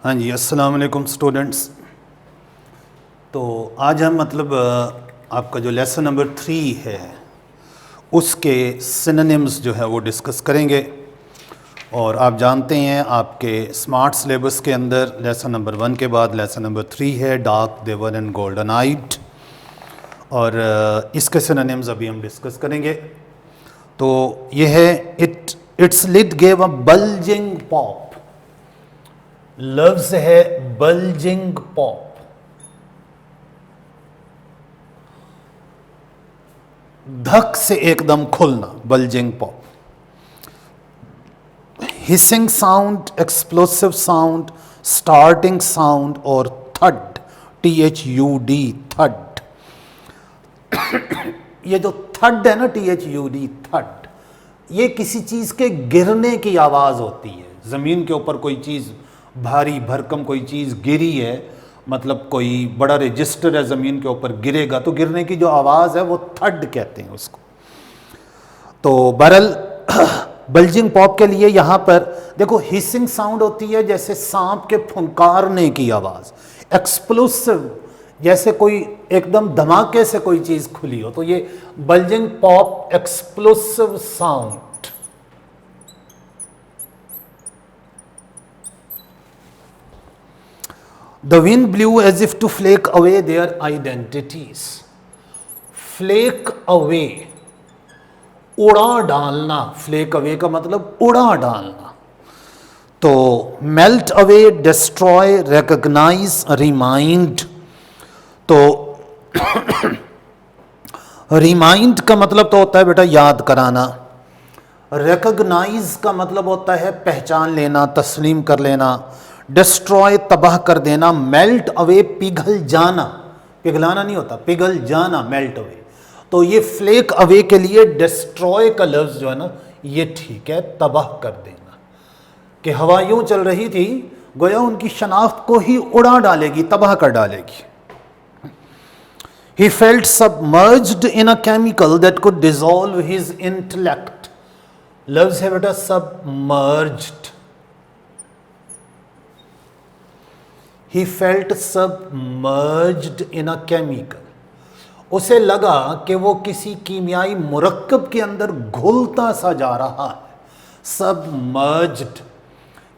हाँ जी, अस्सलाम वालेकुम स्टूडेंट्स। तो आज हम आपका जो लेसन नंबर 3 है उसके सिनोनिम्स जो है वो डिस्कस करेंगे। और आप जानते हैं आपके स्मार्ट सिलेबस के अंदर लेसन नंबर 1 के बाद लेसन नंबर 3 है, डार्क, देवर एंड गोल्डन आइड। और इसके सिनोनिम्स अभी हम डिस्कस करेंगे। तो ये है it's lid gave a bulging pop. लफ्ज है बल्जिंग पॉप। धक से एकदम खुलना, bulging pop. Hissing sound, explosive sound, starting sound और थड, THUD, थड। ये जो थड है ना, THUD, थड, ये किसी चीज के गिरने की आवाज होती है। जमीन के ऊपर कोई चीज भारी भरकम कोई चीज गिरी है, मतलब कोई बड़ा रजिस्टर है ज़मीन के ऊपर गिरेगा तो गिरने की जो आवाज़ है वो थड कहते हैं उसको। तो बहरल बल्जिंग पॉप के लिए यहाँ पर देखो, हिसिंग साउंड होती है जैसे सांप के फुंकारने की आवाज़। एक्सप्लोसिव जैसे कोई एकदम धमाके से कोई चीज़ खुली हो, तो ये bulging pop, explosive sound. The wind blew as if to flake away their identities. Flake away, उड़ा डालना। फ्लेक अवे का मतलब उड़ा डालना। तो melt away, destroy, recognise, remind. तो रिमाइंड का मतलब तो होता है बेटा याद कराना। रिकॉग्नाइज का मतलब होता है पहचान लेना, तस्लीम कर लेना। डिस्ट्रॉय, तबाह कर देना। मेल्ट अवे, पिघल जाना। पिघलाना नहीं होता, पिघल जाना, मेल्ट अवे। तो ये फ्लेक अवे के लिए डिस्ट्रॉय का लफ्ज जो है ना, ये ठीक है, तबाह कर देना। कि हवा यूं चल रही थी गोया उनकी शनाख्त को ही उड़ा डालेगी, तबाह कर डालेगी। He felt submerged in a chemical that could dissolve his intellect. लफ्ज है बेटा submerged. He felt submerged in a chemical. उसे लगा कि वो किसी कीमियाई मुरक्कब के अंदर घुलता सा जा रहा है। Submerged,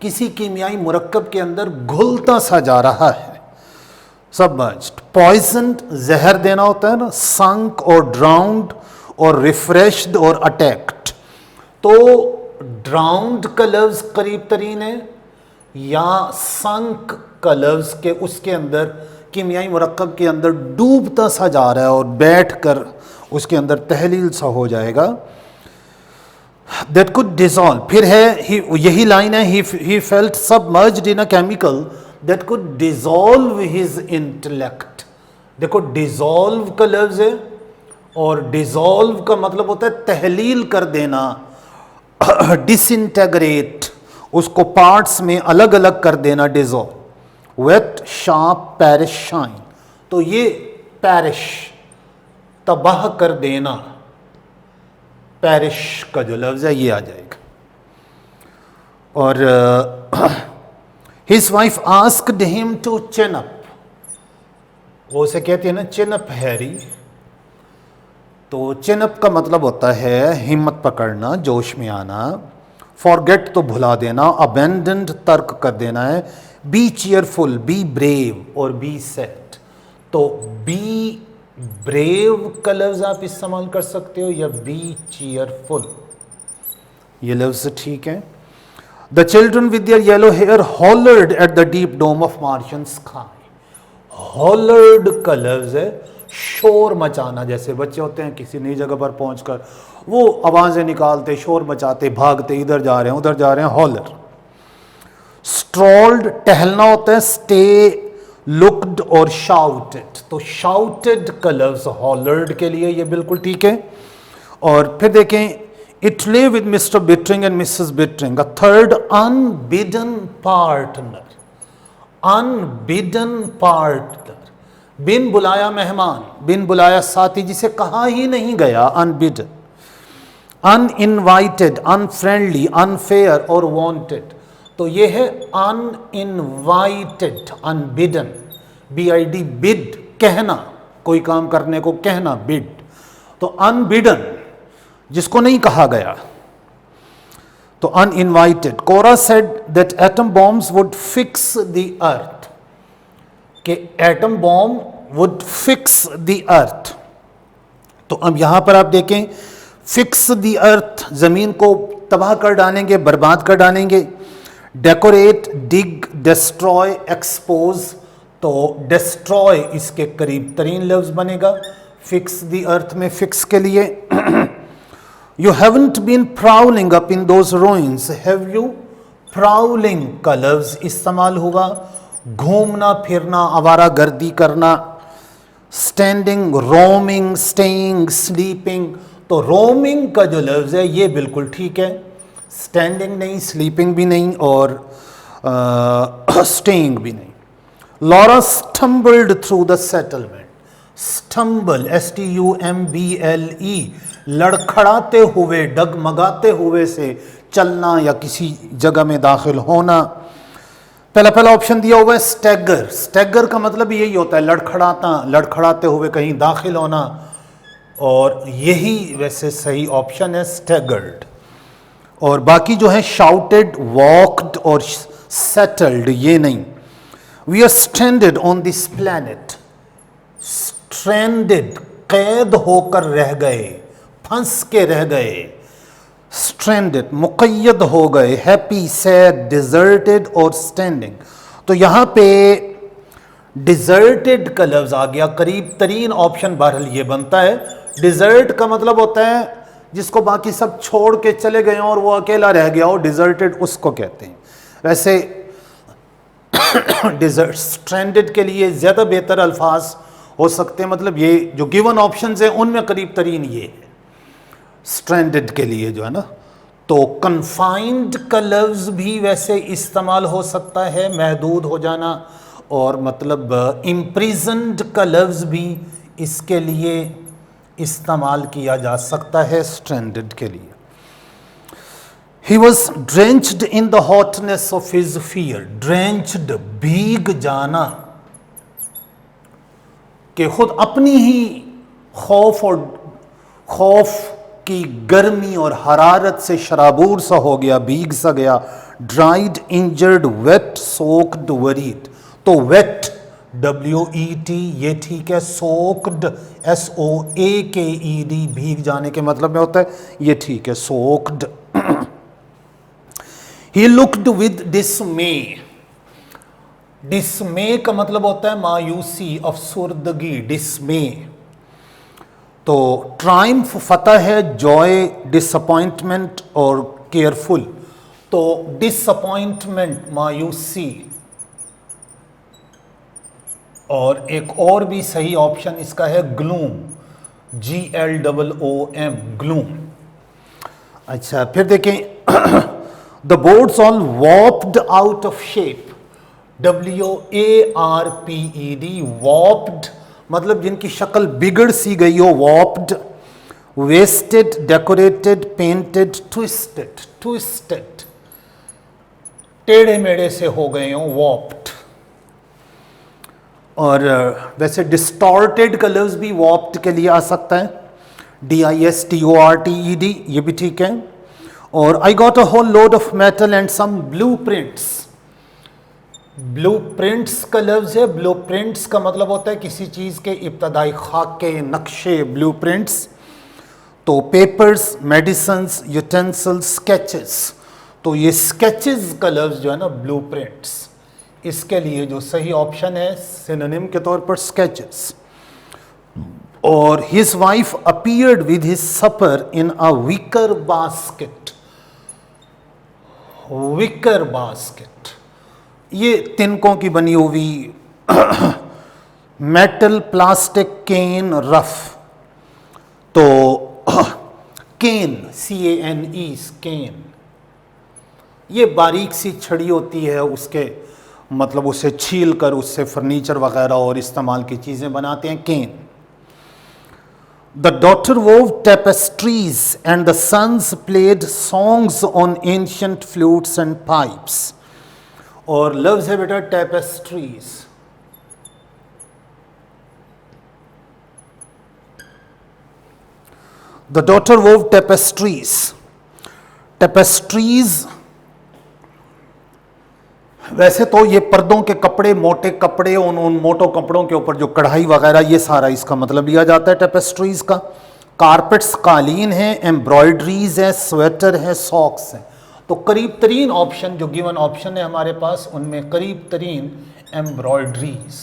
किसी कीमियाई मुरक्कब के अंदर घुलता सा जा रहा है। Submerged. Poisoned, जहर देना होता है ना। Sunk और drowned और refreshed और attacked। तो drowned का लफ्ज करीब तरीन है, या sunk का लफ्ज के उसके अंदर कीमियाई मुरक्कब के अंदर डूबता सा जा रहा है और बैठकर उसके अंदर तहलील सा हो जाएगा। That could dissolve, फिर है यही लाइन है, he felt submerged in a chemical that could dissolve his intellect। देखो dissolve का लफ्ज है और dissolve का मतलब होता है तहलील कर देना, disintegrate, उसको पार्ट्स में अलग अलग कर देना, dissolve। Wet, sharp, perish, shine. तो ये पैरिश, तबाह कर देना, पैरिश का जो लफ्ज है ये आ जाएगा। और his wife asked him to chin up. वो उसे कहती है ना चिन अप हैरी। तो चिन अप का मतलब होता है हिम्मत पकड़ना, जोश में आना। फॉरगेट तो भुला देना। अबेंडेंड तर्क कर देना है। बी चीयरफुल, बी ब्रेव और बी सैड। तो बी ब्रेव का लफ्ज आप इस्तेमाल कर सकते हो या बी चीयरफुल, ये लफ्ज ठीक है। The children with their yellow hair hollered at the deep dome of Martian sky. Hollered का लफ्ज है शोर मचाना। जैसे बच्चे होते हैं किसी नई जगह पर पहुंचकर वो आवाजें निकालते, शोर मचाते, भागते, इधर जा रहे हैं उधर जा रहे हैं, हॉलर। स्ट्रॉल्ड, टहलना होता है। स्टे, लुक्ड और शाउटेड। तो शाउटेड का लफ्ज हॉलर्ड के लिए ये बिल्कुल ठीक है। और फिर देखें, it lay with Mr Bittering and Mrs Bittering, a third unbidden partner. Unbidden partner, बिन बुलाया मेहमान, बिन बुलाया साथी, जिसे कहा ही नहीं गया, अनबिडन। अनइनवाइटेड, अनफ्रेंडली, अनफेयर और वांटेड। तो ये है अनइनवाइटेड, अनबिडन, BID, बिड कहना, कोई काम करने को कहना, बिड। तो अनबिडन जिसको नहीं कहा गया, तो uninvited. Cora said that atom bombs would fix the earth, कि atom bomb would fix the earth. तो अब यहां पर आप देखें, फिक्स द अर्थ, जमीन को तबाह कर डालेंगे, बर्बाद कर डालेंगे। डेकोरेट, डिग, डिस्ट्रॉय, एक्सपोज, तो डिस्ट्रॉय इसके करीब तरीन लफ्ज बनेगा फिक्स द अर्थ में, फिक्स के लिए। You haven't been prowling up in those ruins, have you, prowling का लफ्ज इस्तेमाल हुआ, घूमना फिरना, आवारा गर्दी करना। स्टैंडिंग, रोमिंग, स्टेइंग, स्लीपिंग, तो रोमिंग का जो लफ्ज है ये बिल्कुल ठीक है, स्टैंडिंग नहीं, स्लीपिंग भी नहीं, और स्टेइंग भी नहीं। Laura stumbled through the settlement, stumble, STUMBLE, लड़खड़ाते हुए, डगमगाते हुए से चलना या किसी जगह में दाखिल होना। पहला ऑप्शन दिया हुआ है स्टैगर, स्टैगर का मतलब यही होता है लड़खड़ाता, लड़खड़ाते हुए कहीं दाखिल होना, और यही वैसे सही ऑप्शन है, स्टैगर्ड। और बाकी जो है शाउटेड, वॉक्ड और सेटल्ड, ये नहीं। We are stranded on this planet, stranded कैद होकर रह गए, फंस के रह गए, स्ट्रैंडेड मुक़य्यद हो गए। हैप्पी, सैड, डिजर्टेड और स्टैंडिंग, तो यहां पे डिजर्टेड का लफ्ज आ गया, करीब तरीन ऑप्शन बहरहाल ये बनता है। डिजर्ट का मतलब होता है जिसको बाकी सब छोड़ के चले गए और वो अकेला रह गया हो, डिजर्टेड उसको कहते हैं। वैसे डिजर्ट, स्ट्रैंडेड के लिए ज़्यादा बेहतर अल्फाज हो सकते हैं, मतलब ये जो गिवन ऑप्शंस हैं उनमें करीब तरीन ये है स्ट्रैंडेड के लिए जो है ना। तो कन्फाइंड का लफ्ज़ भी वैसे इस्तेमाल हो सकता है, महदूद हो जाना, और मतलब इम्प्रिजन्ड का लफ्ज़ भी इसके लिए इस्तेमाल किया जा सकता है स्ट्रैंडेड के लिए। He was drenched in the hotness of his fear, drenched, भीग जाना, कि खुद अपनी ही खौफ की गर्मी और हरारत से शराबूर सा हो गया, भीग सा गया। Dried, injured, wet, soaked, worried, तो वेट, WET, ये ठीक है। सोक्ड, SOAKED, भीग जाने के मतलब में होता है, ये ठीक है, soaked. He looked with dismay, डिसमे का मतलब होता है मायूसी, अफसुर्दगी, डिसमे। तो ट्रायम्फ फतह है, जॉय, डिसअपॉइंटमेंट और केयरफुल, तो डिसअपॉइंटमेंट, मायूसी। और एक और भी सही ऑप्शन इसका है ग्लूम, GLOOM, ग्लूम। अच्छा, फिर देखें the boards all warped out of shape, WARPED, warped मतलब जिनकी शक्ल बिगड़ सी गई हो, warped. Wasted, decorated, painted, twisted, twisted, टेढ़े मेढ़े से हो गए हो, वॉप्ड। और वैसे डिस्टॉर्टेड का लफ्ज़ भी वॉप्ड के लिए आ सकता है, DISTORTED, ये भी ठीक है। और I got a whole load of metal and some blueprints, blueprints का लफ्ज़ है, ब्लू प्रिंट्स का मतलब होता है किसी चीज़ के इब्तदाई खाके, नक्शे, ब्लू प्रिंट्स। तो पेपर्स, मेडिसन्स, यूटेंसिल्स, स्केचेस, तो ये स्केचेस का लफ्ज़ जो है ना ब्लू प्रिंट्स, इसके लिए जो सही ऑप्शन है सिनोनिम के तौर पर स्केचेस। और his wife appeared with his supper in a wicker basket, wicker basket, ये तिनकों की बनी हुई मेटल, प्लास्टिक, केन, रफ। तो केन, CANE, केन, ये बारीक सी छड़ी होती है, उसके मतलब उसे छील कर उससे फर्नीचर वगैरह और इस्तेमाल की चीज़ें बनाते हैं, केन। The daughter wove tapestries and the sons played songs on ancient flutes and pipes. और लफ्ज है बेटा tapestries. The daughter wove tapestries. Tapestries वैसे तो ये पर्दों के कपड़े, मोटे कपड़े, उन मोटो कपड़ों के ऊपर जो कढ़ाई वगैरह, ये सारा इसका मतलब लिया जाता है टेपेस्ट्रीज का। कारपेट्स कालीन है, एम्ब्रॉयडरीज है, स्वेटर है, सॉक्स है। तो करीब तरीन ऑप्शन जो गिवन ऑप्शन है हमारे पास, उनमें करीब तरीन embroideries.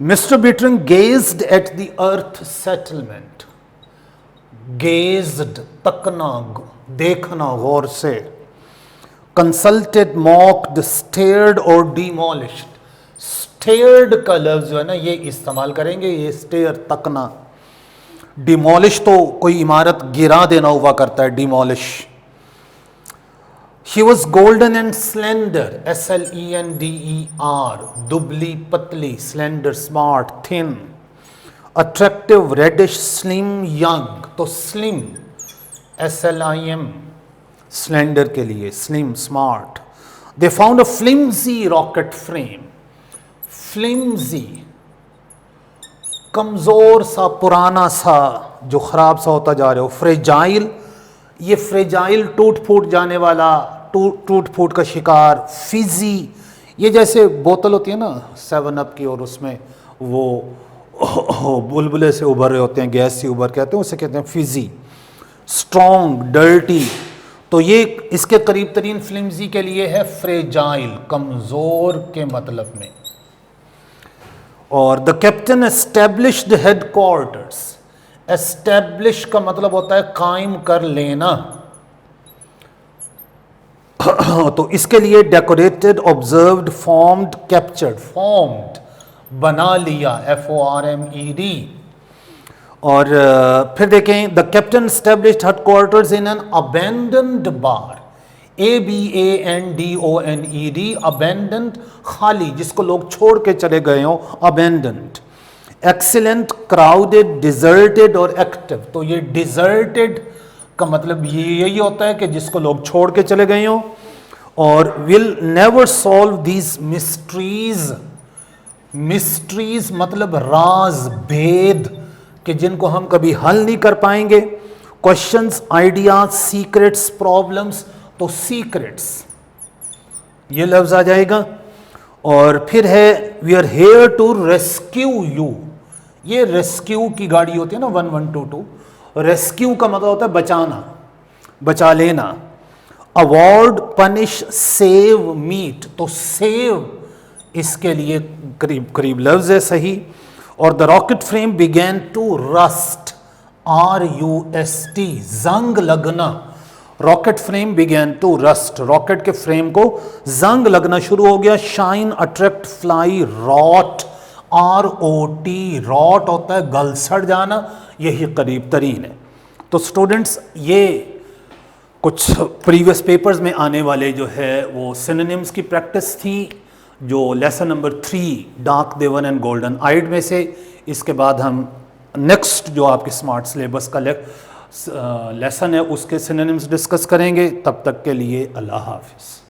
Mr Bittering gazed at the earth settlement. Gazed तकना, देखना गौर से। कंसल्टेड, मॉक्ड, स्टेयर्ड और डिमोलिश्ड। स्टेयर्ड का लफ्ज जो है ना ये इस्तेमाल करेंगे, ये स्टेयर तकना। डिमोलिश तो कोई इमारत गिरा देना हुआ करता है, demolish. She was golden and slender, SLENDER, दुबली पतली, slender smart, thin. Attractive, reddish, slim, young. तो स्लिम SLIM, स्लेंडर के लिए, slim, smart. They found a flimsy rocket frame. Flimsy कमजोर सा, पुराना सा, जो खराब सा होता जा रहा हो। फ्रेजाइल, ये फ्रेजाइल टूट फूट जाने वाला, टूट फूट का शिकार। फिजी, ये जैसे बोतल होती है ना 7 अप की, और उसमें वो बुलबुले से उभर रहे होते हैं, गैस से उभर के आते हैं, उसे कहते हैं फिजी। स्ट्रॉन्ग, डर्टी, तो ये इसके करीब तरीन फ्लिम्जी के लिए है फ्रेजाइल, कमजोर के मतलब में। और the captain established headquarters. Establish का मतलब होता है कायम कर लेना। तो इसके लिए decorated, observed, formed, captured. Formed बना लिया, FORMED। और फिर देखें, the captain established headquarters in an abandoned bar. ABANDONED, abandoned, खाली, जिसको लोग छोड़ के चले गए हों, अबेंडेंट। एक्सीलेंट, क्राउडेड, डिजर्टेड और एक्टिव। तो ये डिजर्टेड का मतलब ये यही होता है कि जिसको लोग छोड़ के चले गए हों। और will never solve these mysteries. Mysteries मतलब राज, भेद, कि जिनको हम कभी हल नहीं कर पाएंगे। Questions, ideas, secrets, problems. तो सीक्रेट्स ये लफ्ज आ जाएगा। और फिर है we are here to rescue you. ये रेस्क्यू की गाड़ी होती है ना 1122। रेस्क्यू का मतलब होता है बचाना, बचा लेना। Award, punish, save, meet. तो सेव इसके लिए करीब करीब लफ्ज है सही। और the rocket frame begin to rust, RUST, जंग लगना। Rocket frame begin to rust, rocket के फ्रेम को जंग लगना शुरू हो गया। Shine, attract, fly, rot, ROT, rot होता है गल सड़ जाना, यही करीब तरीन है। तो स्टूडेंट्स ये कुछ प्रीवियस पेपर्स में आने वाले जो है वो सिनोनिम्स की प्रैक्टिस थी, जो lesson number 3 dark, they were and golden eyed में से। इसके बाद हम नेक्स्ट जो आपके स्मार्ट सिलेबस का लेसन है उसके सिनोनिम्स डिस्कस करेंगे। तब तक के लिए अल्लाह हाफिज़।